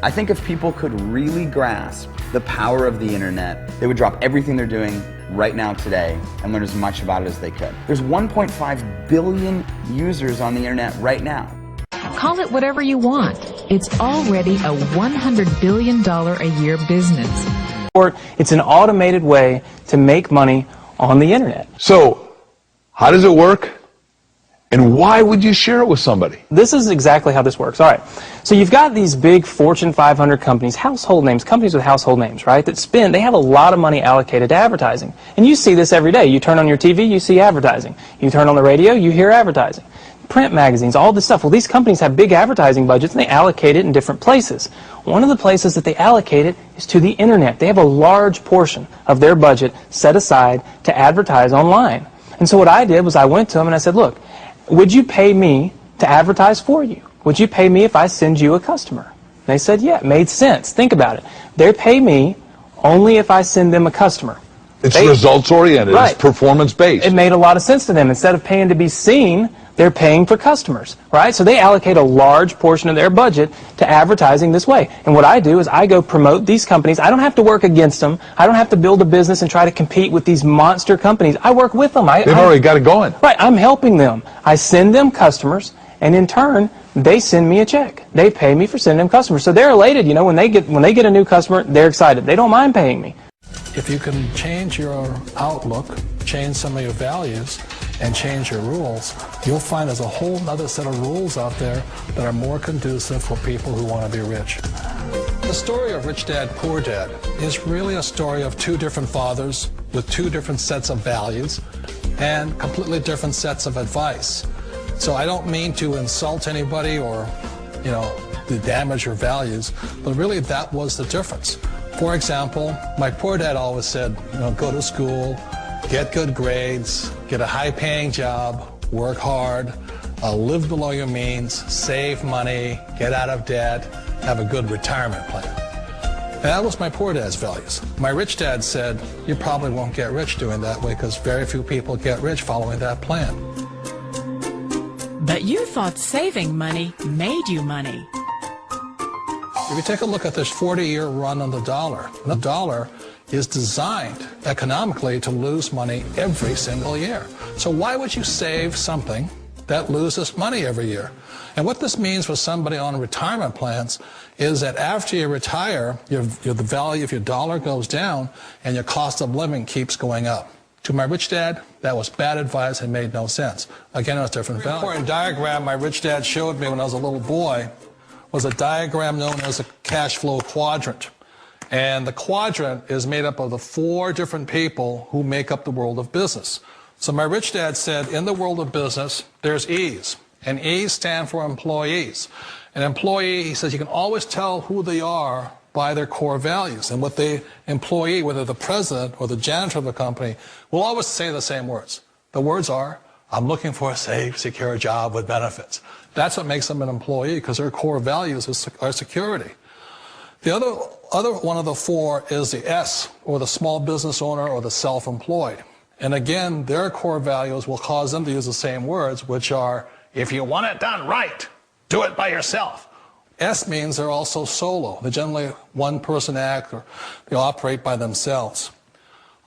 I think if people could really grasp the power of the internet, they would drop everything they're doing right now today and learn as much about it as they could. There's 1.5 billion users on the internet right now. Call it whatever you want. It's already a $100 billion a year business. It's an automated way to make money on the internet. So, how does it work? And why would you share it with somebody? This is exactly how this works. All right. So you've got these big Fortune 500 companies, household names, companies with household names, right, that they have a lot of money allocated to advertising. And you see this every day. You turn on your TV, you see advertising. You turn on the radio, you hear advertising. Print magazines, all this stuff. Well, these companies have big advertising budgets and they allocate it in different places. One of the places that they allocate it is to the internet. They have a large portion of their budget set aside to advertise online. And so what I did was I went to them and I said, look, would you pay me to advertise for you? Would you pay me if I send you a customer? And they said, yeah, it made sense. Think about it. They pay me only if I send them a customer. It's results-oriented. Right. It's performance-based. It made a lot of sense to them. Instead of paying to be seen, they're paying for customers, right? So they allocate a large portion of their budget to advertising this way. And what I do is I go promote these companies. I don't have to work against them. I don't have to build a business and try to compete with these monster companies. I work with them. They've already got it going. Right. I'm helping them. I send them customers, and in turn, they send me a check. They pay me for sending them customers. So they're elated. You know, when they get a new customer, they're excited. They don't mind paying me. If you can change your outlook, change some of your values, and change your rules, you'll find there's a whole other set of rules out there that are more conducive for people who want to be rich. The story of Rich Dad, Poor Dad is really a story of two different fathers with two different sets of values and completely different sets of advice. So I don't mean to insult anybody or, to damage your values, but really that was the difference. For example, my poor dad always said, go to school, get good grades, get a high-paying job, work hard, live below your means, save money, get out of debt, have a good retirement plan. And that was my poor dad's values. My rich dad said, you probably won't get rich doing that way because very few people get rich following that plan. But you thought saving money made you money. If you take a look at this 40-year run on the dollar is designed economically to lose money every single year. So why would you save something that loses money every year? And what this means for somebody on retirement plans is that after you retire, the value of your dollar goes down and your cost of living keeps going up. To my rich dad, that was bad advice and made no sense. Again, it was different value. An important diagram my rich dad showed me when I was a little boy was a diagram known as a cash flow quadrant. And the quadrant is made up of the four different people who make up the world of business. So my rich dad said, in the world of business, there's E's. And E's stand for employees. An employee, he says, you can always tell who they are by their core values. And what the employee, whether the president or the janitor of the company, will always say the same words. The words are, I'm looking for a safe, secure job with benefits. That's what makes them an employee, because their core values are security. The other one of the four is the S, or the small business owner or the self-employed. And again, their core values will cause them to use the same words, which are, if you want it done right, do it by yourself. S means they're also solo. They're generally one-person act, or they operate by themselves.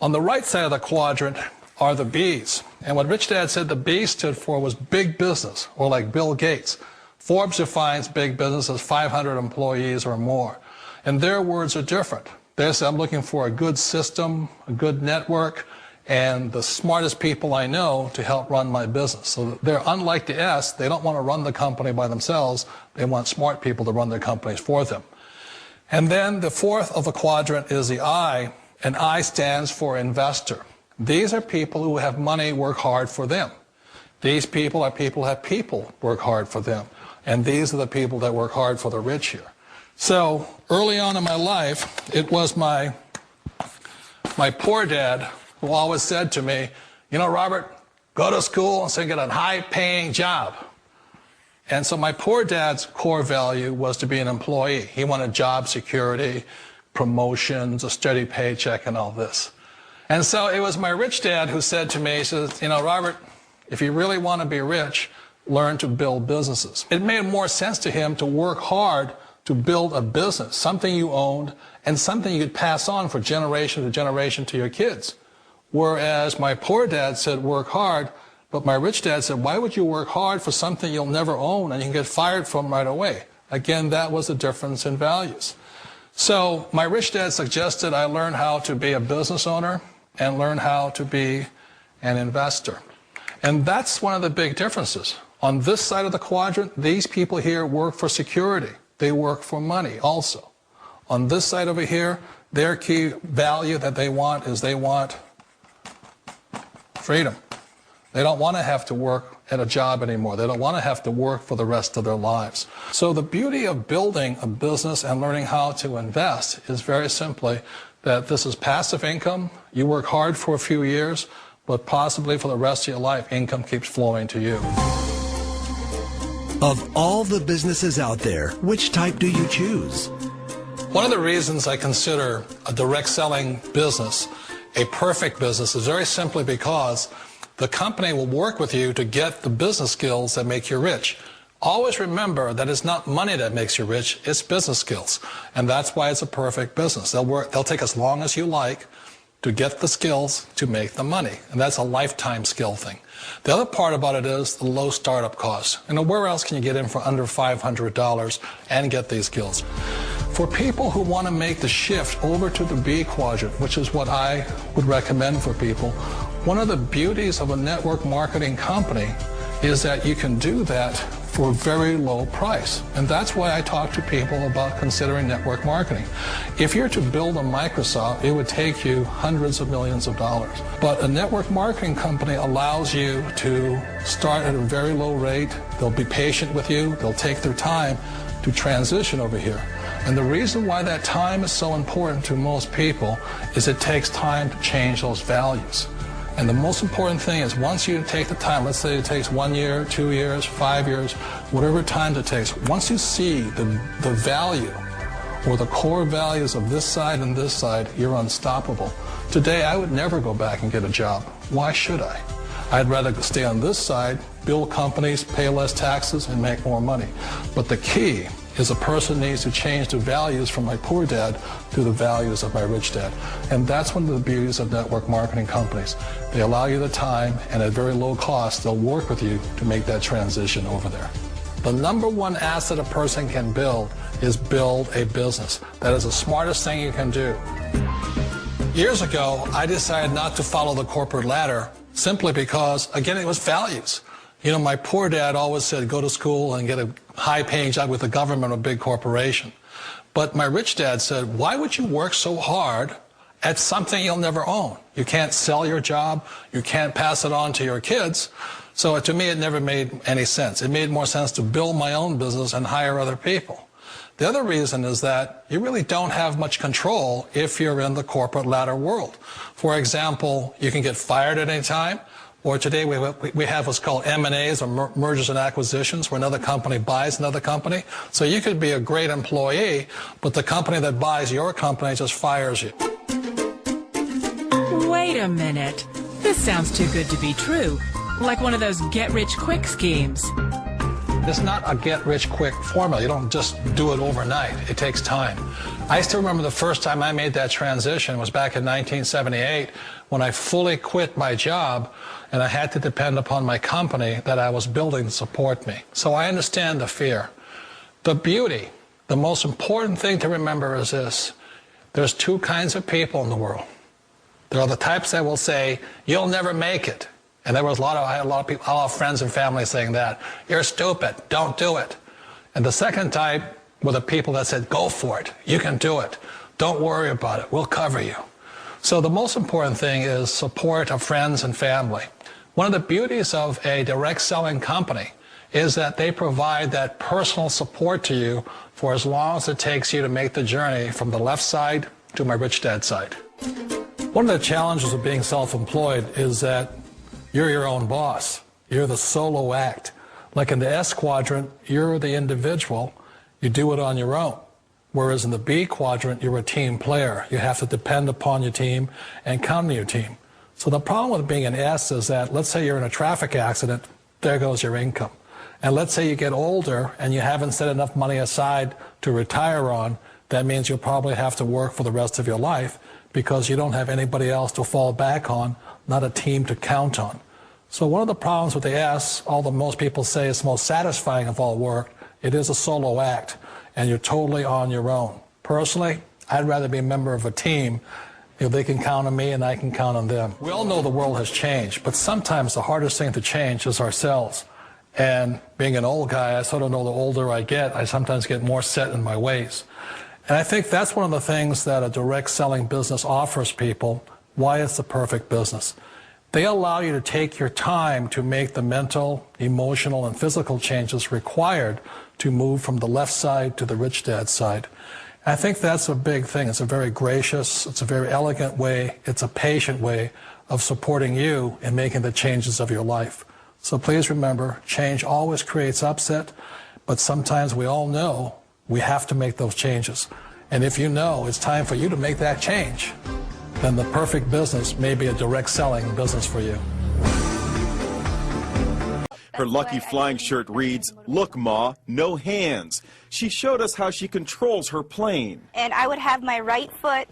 On the right side of the quadrant are the B's. And what Rich Dad said the B stood for was big business, or like Bill Gates. Forbes defines big business as 500 employees or more. And their words are different. They say, I'm looking for a good system, a good network, and the smartest people I know to help run my business. So they're unlike the S. They don't want to run the company by themselves. They want smart people to run their companies for them. And then the fourth of the quadrant is the I, and I stands for investor. These are people who have money work hard for them. These people are people who have people work hard for them. And these are the people that work hard for the rich here. So early on in my life, it was my poor dad who always said to me, Robert, go to school and get a high-paying job. And so my poor dad's core value was to be an employee. He wanted job security, promotions, a steady paycheck, and all this. And so it was my rich dad who said to me, he says, Robert, if you really want to be rich, learn to build businesses. It made more sense to him to work hard to build a business, something you owned and something you could pass on for generation to generation to your kids. Whereas my poor dad said, work hard, but my rich dad said, why would you work hard for something you'll never own and you can get fired from right away? Again, that was the difference in values. So my rich dad suggested I learn how to be a business owner and learn how to be an investor. And that's one of the big differences. On this side of the quadrant, these people here work for security. They work for money also. On this side over here, their key value that they want is they want freedom. They don't want to have to work at a job anymore. They don't want to have to work for the rest of their lives. So the beauty of building a business and learning how to invest is very simply that this is passive income. You work hard for a few years, but possibly for the rest of your life, income keeps flowing to you. Of all the businesses out there, which type do you choose? One of the reasons I consider a direct selling business a perfect business is very simply because the company will work with you to get the business skills that make you rich. Always remember that it's not money that makes you rich, it's business skills. And that's why it's a perfect business. They'll take as long as you like to get the skills to make the money. And that's a lifetime skill thing. The other part about it is the low startup cost. You know, where else can you get in for under $500 and get these skills? For people who want to make the shift over to the B quadrant, which is what I would recommend for people, one of the beauties of a network marketing company is that you can do that for a very low price. And that's why I talk to people about considering network marketing. If you're to build a Microsoft, it would take you hundreds of millions of dollars. But a network marketing company allows you to start at a very low rate. They'll be patient with you. They'll take their time to transition over here. And the reason why that time is so important to most people is it takes time to change those values. And the most important thing is once you take the time, let's say it takes 1 year, 2 years, 5 years, whatever time it takes, once you see the value or the core values of this side and this side, you're unstoppable. Today, I would never go back and get a job. Why should I? I'd rather stay on this side, build companies, pay less taxes, and make more money. But the key is a person needs to change the values from my poor dad to the values of my rich dad. And that's one of the beauties of network marketing companies. They allow you the time, and at very low cost, they'll work with you to make that transition over there. The number one asset a person can build is build a business. That is the smartest thing you can do. Years ago, I decided not to follow the corporate ladder simply because, again, it was values. You know, my poor dad always said, go to school and get a high-paying job with the government or a big corporation. But my rich dad said, why would you work so hard at something you'll never own? You can't sell your job. You can't pass it on to your kids. So to me, it never made any sense. It made more sense to build my own business and hire other people. The other reason is that you really don't have much control if you're in the corporate ladder world. For example, you can get fired at any time. Or today we have what's called M&As, or mergers and acquisitions, where another company buys another company. So you could be a great employee, but the company that buys your company just fires you. Wait a minute. This sounds too good to be true. Like one of those get-rich-quick schemes. It's not a get-rich-quick formula. You don't just do it overnight. It takes time. I still remember the first time I made that transition was back in 1978 when I fully quit my job and I had to depend upon my company that I was building to support me. So I understand the fear. The beauty, the most important thing to remember is this. There's two kinds of people in the world. There are the types that will say, you'll never make it. And there was I had a lot of people, a lot of friends and family saying that. You're stupid, don't do it. And the second type were the people that said, go for it, you can do it. Don't worry about it, we'll cover you. So the most important thing is support of friends and family. One of the beauties of a direct selling company is that they provide that personal support to you for as long as it takes you to make the journey from the left side to my rich dad side. One of the challenges of being self-employed is that you're your own boss. You're the solo act. Like in the S quadrant, you're the individual. You do it on your own. Whereas in the B quadrant, you're a team player. You have to depend upon your team and come to your team. So the problem with being an S is that, let's say you're in a traffic accident, there goes your income. And let's say you get older and you haven't set enough money aside to retire on, that means you'll probably have to work for the rest of your life because you don't have anybody else to fall back on, not a team to count on. So one of the problems with the S, although most people say it's most satisfying of all work, it is a solo act, and you're totally on your own. Personally, I'd rather be a member of a team. They can count on me and I can count on them. We all know the world has changed, but sometimes the hardest thing to change is ourselves. And being an old guy, I sort of know the older I get, I sometimes get more set in my ways. And I think that's one of the things that a direct selling business offers people, why it's the perfect business. They allow you to take your time to make the mental, emotional, and physical changes required to move from the left side to the rich dad side. I think that's a big thing. It's a very gracious, it's a very elegant way, it's a patient way of supporting you in making the changes of your life. So please remember, change always creates upset, but sometimes we all know we have to make those changes. And if you know it's time for you to make that change, then the perfect business may be a direct selling business for you. Her lucky flying shirt reads, "Look, Ma, no hands." She showed us how she controls her plane. And I would have my right foot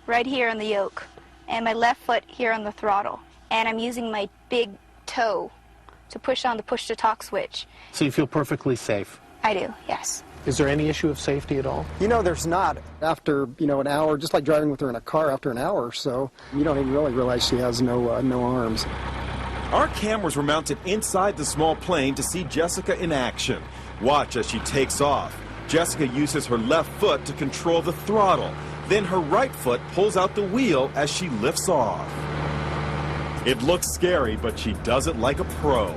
right here on the yoke and my left foot here on the throttle. And I'm using my big toe to push on the push-to-talk switch. So you feel perfectly safe? I do, yes. Is there any issue of safety at all? You know, there's not. After, an hour, just like driving with her in a car, after an hour or so, you don't even really realize she has no arms. Our cameras were mounted inside the small plane to see Jessica in action. Watch as she takes off. Jessica uses her left foot to control the throttle. Then her right foot pulls out the wheel as she lifts off. It looks scary, but she does it like a pro.